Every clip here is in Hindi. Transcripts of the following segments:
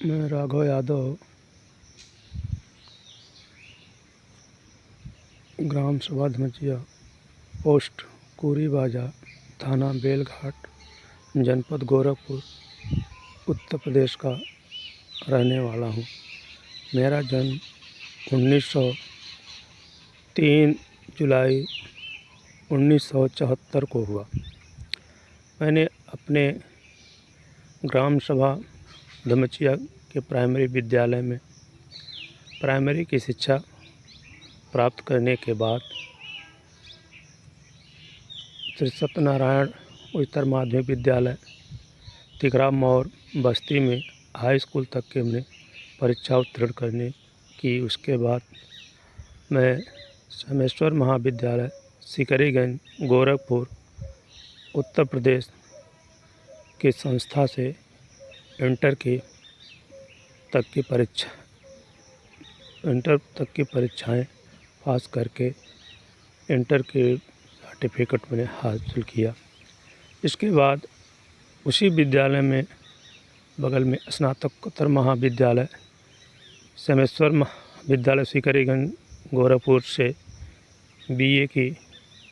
मैं राघव यादव ग्राम सभा धमचिया, पोस्ट कुरी बाजार, थाना बेलघाट, जनपद गोरखपुर, उत्तर प्रदेश का रहने वाला हूँ। मेरा जन्म 3 जुलाई 1974 को हुआ। मैंने अपने ग्राम सभा धमचिया के प्राइमरी विद्यालय में प्राइमरी की शिक्षा प्राप्त करने के बाद श्री सत्यनारायण उच्चतर माध्यमिक विद्यालय तिकराम मोड़ बस्ती में हाई स्कूल तक के हमने परीक्षा उत्तीर्ण करने की। उसके बाद मैं सोमेश्वर महाविद्यालय सिकरीगंज गोरखपुर उत्तर प्रदेश की संस्था से इंटर तक की परीक्षाएं पास करके इंटर के सर्टिफिकेट मैंने हासिल किया। इसके बाद उसी विद्यालय में बगल में स्नातकोत्तर महाविद्यालय सोमेश्वर महाविद्यालय सिकरीगंज गोरखपुर से बीए की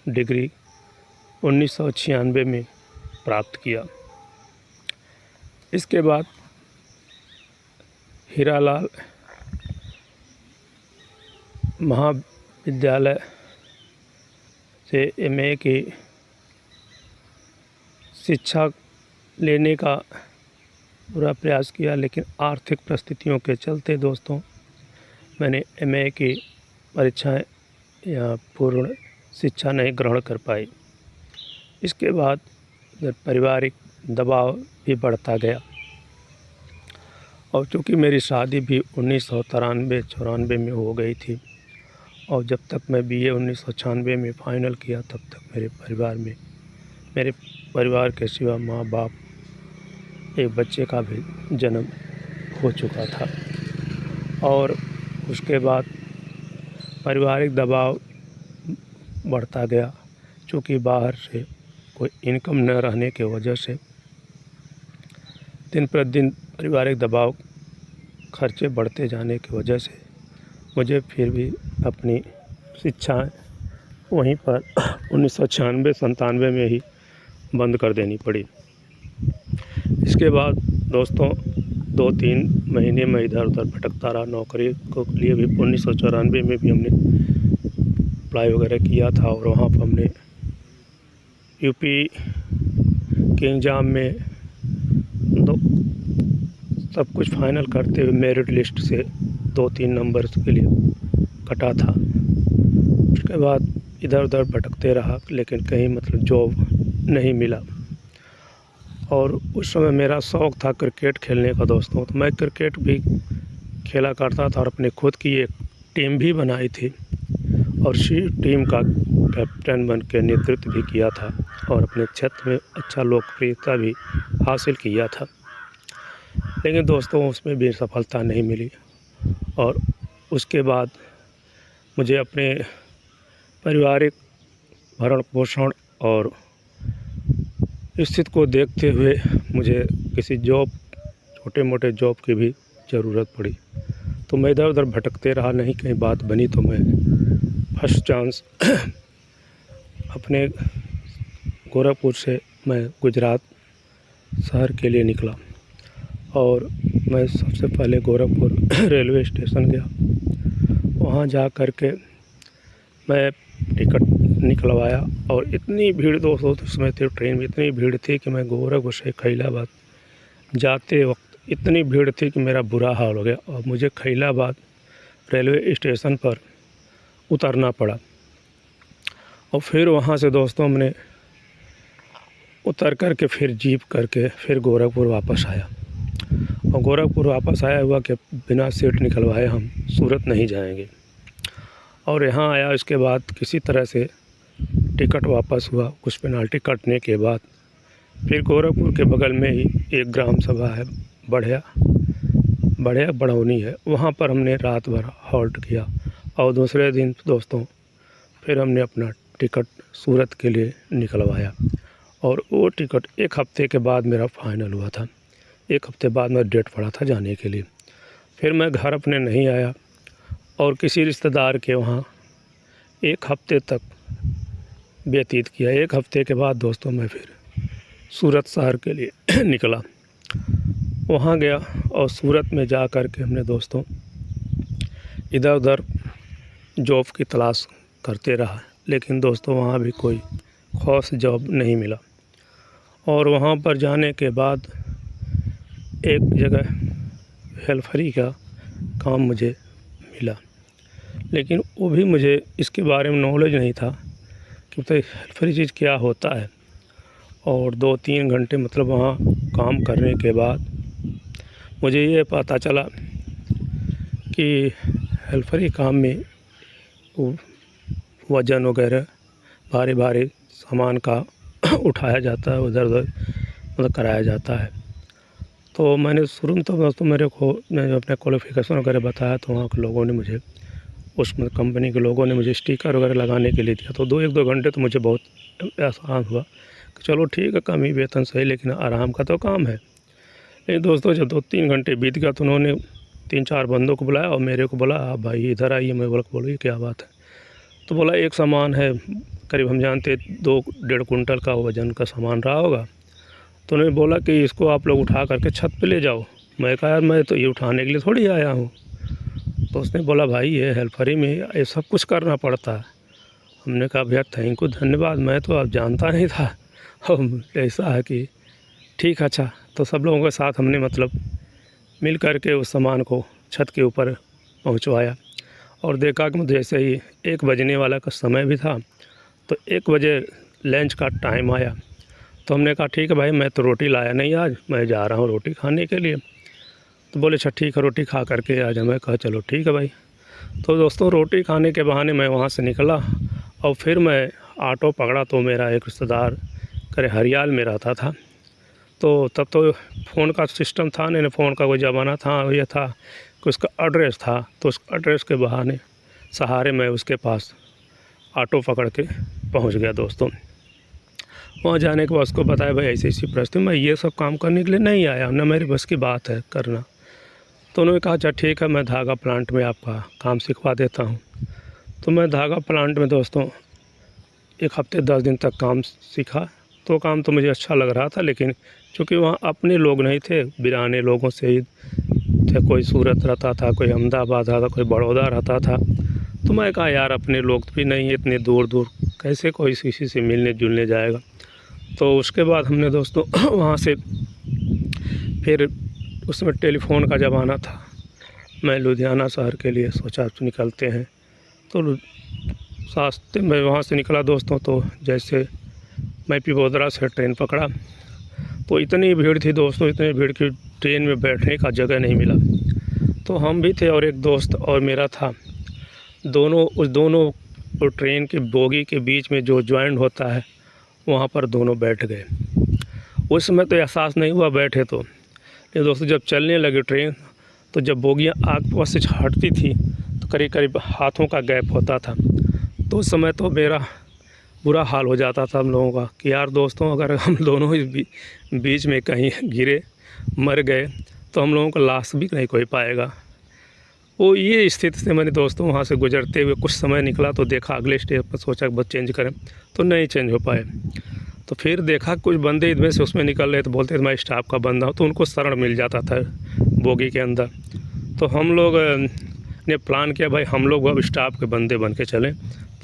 डिग्री 1996 में प्राप्त किया। इसके बाद हीरालाल महाविद्यालय से एमए की शिक्षा लेने का पूरा प्रयास किया, लेकिन आर्थिक परिस्थितियों के चलते दोस्तों मैंने एमए की परीक्षाएं या पूर्ण शिक्षा नहीं ग्रहण कर पाई। इसके बाद पारिवारिक दबाव भी बढ़ता गया और चूँकि मेरी शादी भी 1993-94 में हो गई थी और जब तक मैं बीए 1996 में फ़ाइनल किया तब तक मेरे परिवार के सिवा माँ बाप एक बच्चे का भी जन्म हो चुका था। और उसके बाद पारिवारिक दबाव बढ़ता गया, चूँकि बाहर से कोई इनकम न रहने की वजह से दिन प्रतिदिन पारिवारिक दबाव खर्चे बढ़ते जाने की वजह से मुझे फिर भी अपनी शिक्षाएं वहीं पर 1996-97 में ही बंद कर देनी पड़ी। इसके बाद दोस्तों 2-3 महीने में इधर उधर भटकता रहा। नौकरी के लिए भी 1994 में भी हमने अप्लाई वगैरह किया था और वहाँ पर हमने यूपी के एग्ज़ाम में सब कुछ फाइनल करते हुए मेरिट लिस्ट से 2-3 नंबर के लिए कटा था। उसके बाद इधर उधर भटकते रहा, लेकिन कहीं मतलब जॉब नहीं मिला। और उस समय मेरा शौक़ था क्रिकेट खेलने का दोस्तों, तो मैं क्रिकेट भी खेला करता था और अपने खुद की एक टीम भी बनाई थी और उसी टीम का कैप्टन बन के नेतृत्व भी किया था और अपने क्षेत्र में अच्छा लोकप्रियता भी हासिल किया था। लेकिन दोस्तों उसमें भी सफलता नहीं मिली और उसके बाद मुझे अपने पारिवारिक भरण पोषण और स्थिति को देखते हुए मुझे किसी छोटे मोटे जॉब की भी ज़रूरत पड़ी। तो मैं इधर उधर भटकते रहा, नहीं कहीं बात बनी तो मैं फर्स्ट चांस अपने गोरखपुर से मैं गुजरात शहर के लिए निकला और मैं सबसे पहले गोरखपुर रेलवे स्टेशन गया। वहाँ जा कर के मैं टिकट निकलवाया और इतनी भीड़ दोस्तों उस समय थी, ट्रेन में इतनी भीड़ थी कि मैं गोरखपुर से खैलाबाद जाते वक्त इतनी भीड़ थी कि मेरा बुरा हाल हो गया और मुझे खैलाबाद रेलवे स्टेशन पर उतरना पड़ा। और फिर वहाँ से दोस्तों हमने उतर कर के फिर जीप करके फिर गोरखपुर वापस आया और गोरखपुर वापस आया हुआ कि बिना सीट निकलवाए हम सूरत नहीं जाएंगे। और यहाँ आया, इसके बाद किसी तरह से टिकट वापस हुआ। कुछ पेनाल्टी कटने के बाद फिर गोरखपुर के बगल में ही एक ग्राम सभा है, बढ़िया बड़ौनी है, वहाँ पर हमने रात भर हॉल्ट किया और दूसरे दिन दोस्तों फिर हमने अपना टिकट सूरत के लिए निकलवाया और वो टिकट 1 हफ्ते के बाद मेरा फाइनल हुआ था। 1 हफ़्ते बाद मेरा डेट पड़ा था जाने के लिए। फिर मैं घर अपने नहीं आया और किसी रिश्तेदार के वहाँ 1 हफ़्ते तक व्यतीत किया। 1 हफ़्ते के बाद दोस्तों मैं फिर सूरत शहर के लिए निकला। वहाँ गया और सूरत में जा कर के हमने दोस्तों इधर-उधर जॉब की तलाश करते रहा, लेकिन दोस्तों वहाँ भी कोई ख़ास जॉब नहीं मिला। और वहाँ पर जाने के बाद एक जगह हेल्परी का काम मुझे मिला, लेकिन वो भी मुझे इसके बारे में नॉलेज नहीं था कि तो हेल्परी चीज़ क्या होता है। और 2-3 घंटे मतलब वहाँ काम करने के बाद मुझे ये पता चला कि हेल्परी काम में वो वज़न वगैरह भारी भारी सामान का उठाया जाता है, उधर-उधर मतलब कराया जाता है। तो मैंने शुरू में तो दोस्तों मैंने अपने क्वालिफ़िकेशन वगैरह बताया, तो वहाँ के लोगों ने मुझे उसमें कंपनी के लोगों ने मुझे स्टिकर वगैरह लगाने के लिए दिया। तो 1-2 घंटे तो मुझे बहुत एहसास हुआ कि चलो ठीक है, कम ही वेतन सही, लेकिन आराम का तो काम है। लेकिन दोस्तों जब 2-3 घंटे बीत गया तो उन्होंने 3-4 बंदों को बुलाया और मेरे को बोला, आप भाई इधर आइए। मैं बोला क्या बात है? तो बोला एक सामान है, करीब हम जानते 2-1.5 कुंटल का वज़न का सामान रहा होगा। तो उन्होंने बोला कि इसको आप लोग उठा करके छत पे ले जाओ। मैं कहा यार मैं तो ये उठाने के लिए थोड़ी आया हूँ। तो उसने बोला भाई ये हेल्परी में ये सब कुछ करना पड़ता है। हमने कहा भैया थैंक यू, धन्यवाद, मैं तो अब जानता नहीं था। और ऐसा है कि ठीक, अच्छा। तो सब लोगों के साथ हमने मतलब मिल कर के उस सामान को छत के ऊपर पहुँचवाया और देखा कि मतलब जैसे ही 1 बजने वाला का समय भी था, तो 1 बजे लंच का टाइम आया। तो हमने कहा ठीक है भाई, मैं तो रोटी लाया नहीं आज, मैं जा रहा हूँ रोटी खाने के लिए। तो बोले अच्छा ठीक है, रोटी खा करके आ जा। मैं कहा चलो ठीक है भाई। तो दोस्तों रोटी खाने के बहाने मैं वहाँ से निकला और फिर मैं ऑटो पकड़ा। तो मेरा एक रिश्तेदार हरियाल में रहता था। तो तब तो फ़ोन का सिस्टम था नहीं, फ़ोन का कोई ज़माना था, ये था कि उसका एड्रेस था। तो उस एड्रेस के बहाने सहारे मैं उसके पास ऑटो पकड़ के पहुंच गया दोस्तों। वहाँ जाने के बाद उसको बताया भाई ऐसी-ऐसी परिस्थिति, मैं ये सब काम करने के लिए नहीं आया, ना मेरी बस की बात है करना। तो उन्होंने कहा अच्छा ठीक है, मैं धागा प्लांट में आपका काम सिखवा देता हूँ। तो मैं धागा प्लांट में दोस्तों 1 हफ़्ते 10 दिन तक काम सीखा। तो काम तो मुझे अच्छा लग रहा था, लेकिन चूँकि वहाँ अपने लोग नहीं थे, बिराने लोगों से ही थे। कोई सूरत रहता था, कोई अहमदाबाद रहता, कोई बड़ौदा रहता था। तो मैं कहा यार अपने लोग भी नहीं है इतने दूर-दूर, कैसे कोई किसी से मिलने-जुलने जाएगा। तो उसके बाद हमने दोस्तों वहाँ से फिर उसमें टेलीफ़ोन का ज़माना था। मैं लुधियाना शहर के लिए सोचा निकलते हैं। तो रास्ते में वहाँ से निकला दोस्तों, तो जैसे मैं पिपोदरा से ट्रेन पकड़ा तो इतनी भीड़ थी दोस्तों, इतनी भीड़ कि ट्रेन में बैठने का जगह नहीं मिला। तो हम भी थे और एक दोस्त और मेरा था, दोनों ट्रेन की बोगी के बीच में जो जॉइंट होता है वहाँ पर दोनों बैठ गए। उस समय तो एहसास नहीं हुआ बैठे तो, ये दोस्तों जब चलने लगी ट्रेन तो जब बोगियाँ आपस से हटती थी तो करीब-करीब हाथों का गैप होता था। तो उस समय तो मेरा बुरा हाल हो जाता था हम लोगों का कि यार दोस्तों अगर हम दोनों ही बीच में कहीं गिरे मर गए तो हम लोगों का लाश भी नहीं कोई पाएगा। वो ये स्थिति से मैंने दोस्तों वहाँ से गुजरते हुए कुछ समय निकला तो देखा अगले स्टेज पर, सोचा कि बस चेंज करें तो नहीं चेंज हो पाए। तो फिर देखा कुछ बंदे इनमें से उसमें निकल रहे तो बोलते थे मैं स्टाफ का बंदा हूँ, तो उनको शरण मिल जाता था बोगी के अंदर। तो हम लोग ने प्लान किया भाई हम लोग अब स्टाफ के बंदे बन के चलें,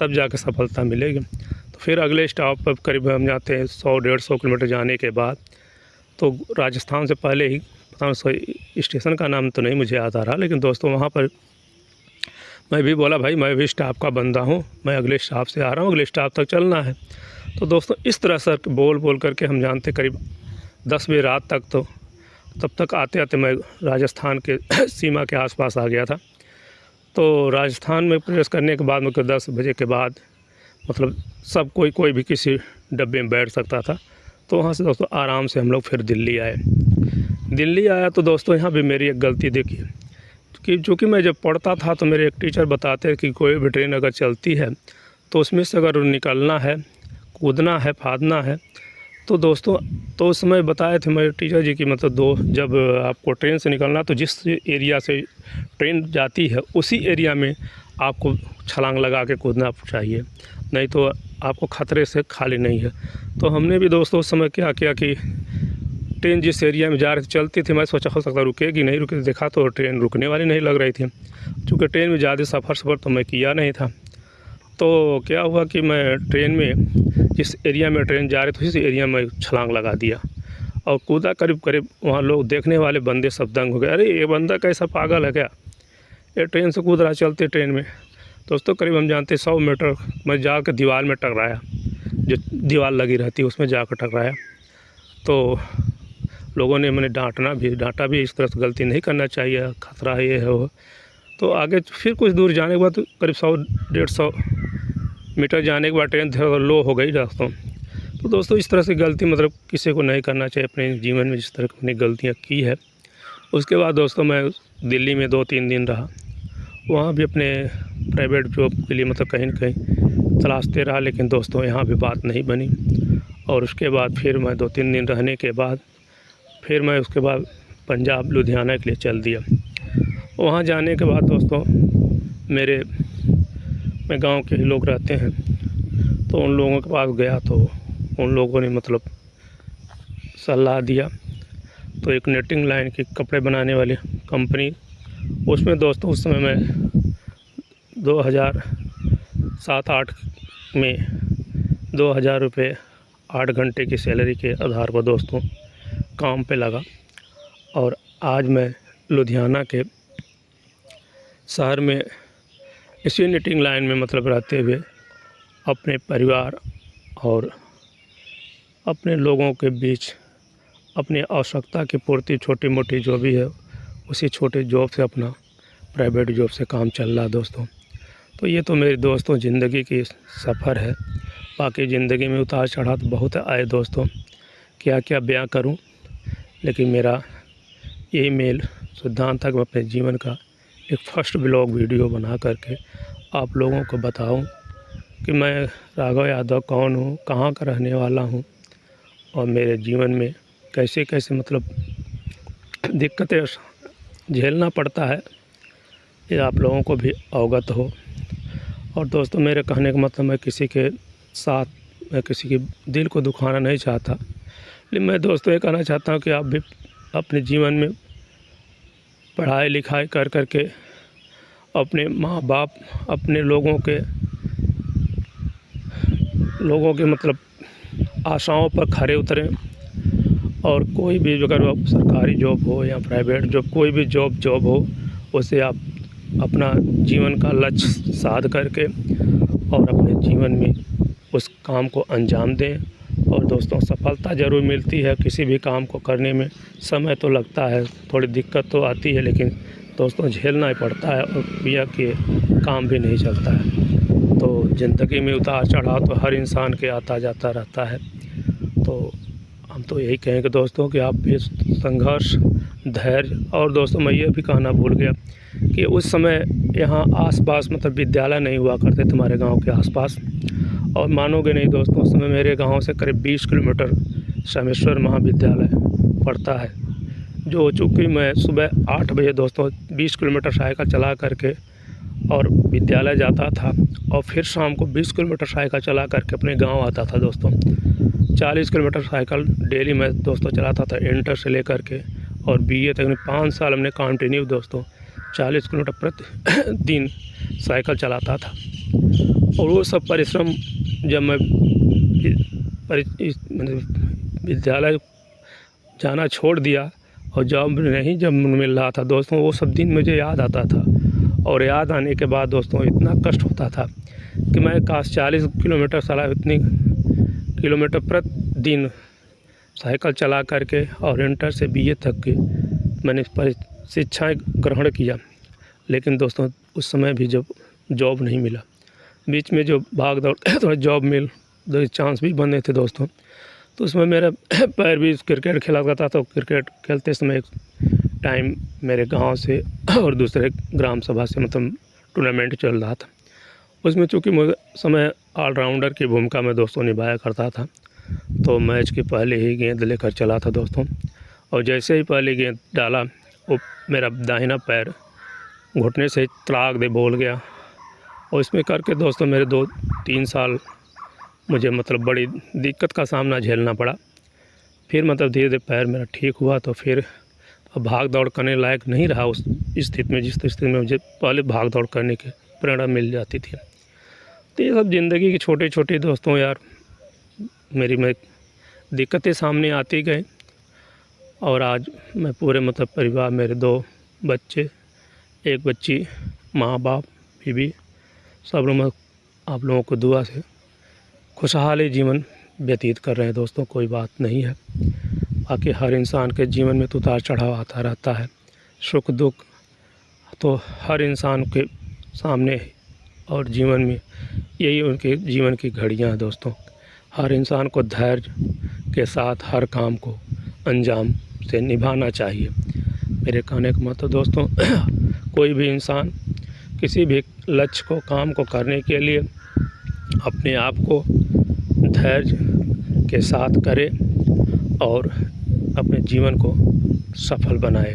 तब जाकर सफलता मिलेगी। तो फिर अगले स्टॉप पर करीब हम जाते हैं 100-150 किलोमीटर जाने के बाद, तो राजस्थान से पहले ही पता नहीं स्टेशन का नाम तो नहीं मुझे याद आ रहा, लेकिन दोस्तों वहाँ पर मैं भी बोला भाई मैं भी स्टाफ का बंदा हूँ, मैं अगले स्टॉप से आ रहा हूँ, अगले स्टॉप तक चलना है। तो दोस्तों इस तरह से बोल करके हम जानते करीब 10 बजे रात तक, तो तब तक आते-आते मैं राजस्थान के सीमा के आसपास आ गया था। तो राजस्थान में प्रवेश करने के बाद मतलब 10 बजे के बाद मतलब सब कोई भी किसी डब्बे में बैठ सकता था। तो वहाँ से दोस्तों आराम से हम लोग फिर दिल्ली आए। दिल्ली आया तो दोस्तों यहाँ भी मेरी एक गलती देखी कि चूँकि मैं जब पढ़ता था तो मेरे एक टीचर बताते कि कोई भी ट्रेन अगर चलती है तो उसमें से अगर निकलना है, कूदना है, फादना है तो दोस्तों, तो उस समय बताए थे मेरे टीचर जी कि मतलब जब आपको ट्रेन से निकलना तो जिस एरिया से ट्रेन जाती है उसी एरिया में आपको छलांग लगा के कूदना चाहिए, नहीं तो आपको ख़तरे से खाली नहीं है। तो हमने भी दोस्तों उस समय क्या किया कि ट्रेन जिस एरिया में जा रही चलती थी, मैं सोचा हो सकता रुकेगी नहीं रुकेगी, देखा तो ट्रेन रुकने वाली नहीं लग रही थी। चूँकि ट्रेन में ज़्यादा सफ़र तो मैं किया नहीं था, तो क्या हुआ कि मैं ट्रेन में जिस एरिया में ट्रेन जा रही थी उसी एरिया में छलांग लगा दिया और कूदा। करीब वहाँ लोग देखने वाले बंदे सब दंग हो गए, अरे ये बंदा कैसा पागल है क्या, ये ट्रेन से कूद रहा चलते ट्रेन में। दोस्तों करीब हम जानते 100 मीटर मैं जाकर दीवार में टकराया, जो दीवार लगी रहती है उसमें जाकर टकराया। तो लोगों ने मैंने डांटा भी, इस तरह से गलती नहीं करना चाहिए, खतरा है ये है वो। तो आगे फिर कुछ दूर जाने के बाद तो करीब 100-150 मीटर जाने के बाद ट्रेन थोड़ा लो हो गई दोस्तों। तो दोस्तों इस तरह से गलती मतलब किसी को नहीं करना चाहिए अपने जीवन में, जिस तरह की मैंने गलतियाँ की है। उसके बाद दोस्तों मैं दिल्ली में 2-3 दिन रहा, वहाँ भी अपने प्राइवेट जॉब के लिए मतलब कहीं न कहीं तलाशते रहा, लेकिन दोस्तों यहाँ भी बात नहीं बनी। और उसके बाद फिर मैं 2-3 दिन रहने के बाद फिर मैं उसके बाद पंजाब लुधियाना के लिए चल दिया। वहाँ जाने के बाद दोस्तों मेरे गांव के ही लोग रहते हैं, तो उन लोगों के पास गया तो उन लोगों ने मतलब सलाह दिया। तो एक नेटिंग लाइन की कपड़े बनाने वाली कंपनी, उसमें दोस्तों उस समय मैं 2007-8 में 2000 रुपये 8 घंटे की सैलरी के आधार पर दोस्तों काम पे लगा। और आज मैं लुधियाना के शहर में इसी निटिंग लाइन में मतलब रहते हुए अपने परिवार और अपने लोगों के बीच अपनी आवश्यकता की पूर्ति छोटी मोटी जो भी है उसी छोटे जॉब से, अपना प्राइवेट जॉब से काम चल रहा है दोस्तों। तो ये तो मेरी दोस्तों ज़िंदगी की सफ़र है। बाकी ज़िंदगी में उतार चढ़ाव तो बहुत आए दोस्तों, क्या क्या बयां करूं, लेकिन मेरा यही मेल सिद्धांत था कि मैं अपने जीवन का एक फर्स्ट ब्लॉग वीडियो बना करके आप लोगों को बताऊं कि मैं राघव यादव कौन हूं, कहां का रहने वाला हूं और मेरे जीवन में कैसे कैसे मतलब दिक्कतें झेलना पड़ता है, ये आप लोगों को भी अवगत हो। और दोस्तों मेरे कहने का मतलब मैं किसी के साथ, मैं किसी के दिल को दुखाना नहीं चाहता, लेकिन मैं दोस्तों ये कहना चाहता हूँ कि आप भी अपने जीवन में पढ़ाई लिखाई कर के अपने माँ बाप, अपने लोगों के मतलब आशाओं पर खरे उतरें। और कोई भी अगर सरकारी जॉब हो या प्राइवेट जॉब, कोई भी जॉब हो, उसे आप अपना जीवन का लक्ष्य साध करके और अपने जीवन में उस काम को अंजाम दें। और दोस्तों सफलता ज़रूर मिलती है, किसी भी काम को करने में समय तो लगता है, थोड़ी दिक्कत तो आती है, लेकिन दोस्तों झेलना ही पड़ता है और बिना के काम भी नहीं चलता है। तो ज़िंदगी में उतार चढ़ाव तो हर इंसान के आता जाता रहता है। तो हम तो यही कहेंगे दोस्तों कि आप भी संघर्ष, धैर्य, और दोस्तों मैं ये भी कहना भूल गया कि उस समय यहाँ आसपास मतलब विद्यालय नहीं हुआ करते थे हमारे गांव के आसपास। और मानोगे नहीं दोस्तों, उस समय मेरे गांव से करीब 20 किलोमीटर सोमेश्वर महाविद्यालय पड़ता है, जो चूँकि मैं सुबह 8 बजे दोस्तों 20 किलोमीटर साइकिल चला करके और विद्यालय जाता था, और फिर शाम को 20 किलोमीटर साइकिल चला करके अपने गांव आता था दोस्तों। 40 किलोमीटर साइकिल डेली मैं दोस्तों चलाता था, इंटर से लेकर के और बीए तक 5 साल हमने कंटिन्यू दोस्तों 40 किलोमीटर प्रतिदिन साइकिल चलाता था। और वो सब परिश्रम जब मैं विद्यालय जाना छोड़ दिया और जॉब नहीं जब मिल रहा था दोस्तों, वो सब दिन मुझे याद आता था। और याद आने के बाद दोस्तों इतना कष्ट होता था कि मैं काश 40 किलोमीटर साला इतनी किलोमीटर प्रतिदिन साइकिल चला करके और इंटर से बीए तक की मैंने शिक्षाएँ ग्रहण किया। लेकिन दोस्तों उस समय भी जब जॉब नहीं मिला, बीच में जो भाग दौड़ थोड़ा जॉब मिल चांस भी बने थे दोस्तों, तो उसमें मेरा पैर भी क्रिकेट खेला करता था। तो क्रिकेट खेलते समय एक टाइम मेरे गांव से और दूसरे ग्राम सभा से मतलब टूर्नामेंट चल रहा था, उसमें चूँकि मुझे समय ऑलराउंडर की भूमिका में दोस्तों निभाया करता था। तो मैच के पहले ही गेंद लेकर चला था दोस्तों, और जैसे ही पहली गेंद डाला वो मेरा दाहिना पैर घुटने से तड़ाक दे बोल गया, और इसमें करके दोस्तों मेरे 2-3 साल मुझे मतलब बड़ी दिक्कत का सामना झेलना पड़ा। फिर मतलब धीरे-धीरे पैर मेरा ठीक हुआ, तो फिर अब भाग दौड़ करने लायक नहीं रहा उस स्थिति में, जिस स्थिति में मुझे पहले भाग दौड़ करने की प्रेरणा मिल जाती थी। तो ये सब ज़िंदगी की छोटी-छोटी दोस्तों यार मेरी में दिक्कतें सामने आती गई, और आज मैं पूरे मतलब परिवार, मेरे 2 बच्चे, 1 बच्ची, माँ-बाप, बीवी, सब लोग आप लोगों को दुआ से खुशहाली जीवन व्यतीत कर रहे हैं दोस्तों। कोई बात नहीं है, बाकी हर इंसान के जीवन में तो उतार चढ़ाव आता रहता है, सुख दुख तो हर इंसान के सामने, और जीवन में यही उनके जीवन की घड़ियां हैं दोस्तों। हर इंसान को धैर्य के साथ हर काम को अंजाम से निभाना चाहिए। मेरे कहने का मतलब दोस्तों कोई भी इंसान किसी भी लक्ष्य को, काम को करने के लिए अपने आप को धैर्य के साथ करे और अपने जीवन को सफल बनाए।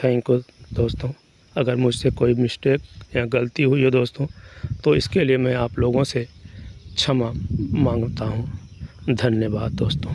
थैंक यू दोस्तों। अगर मुझसे कोई मिस्टेक या गलती हुई हो दोस्तों, तो इसके लिए मैं आप लोगों से क्षमा मांगता हूँ। धन्यवाद दोस्तों।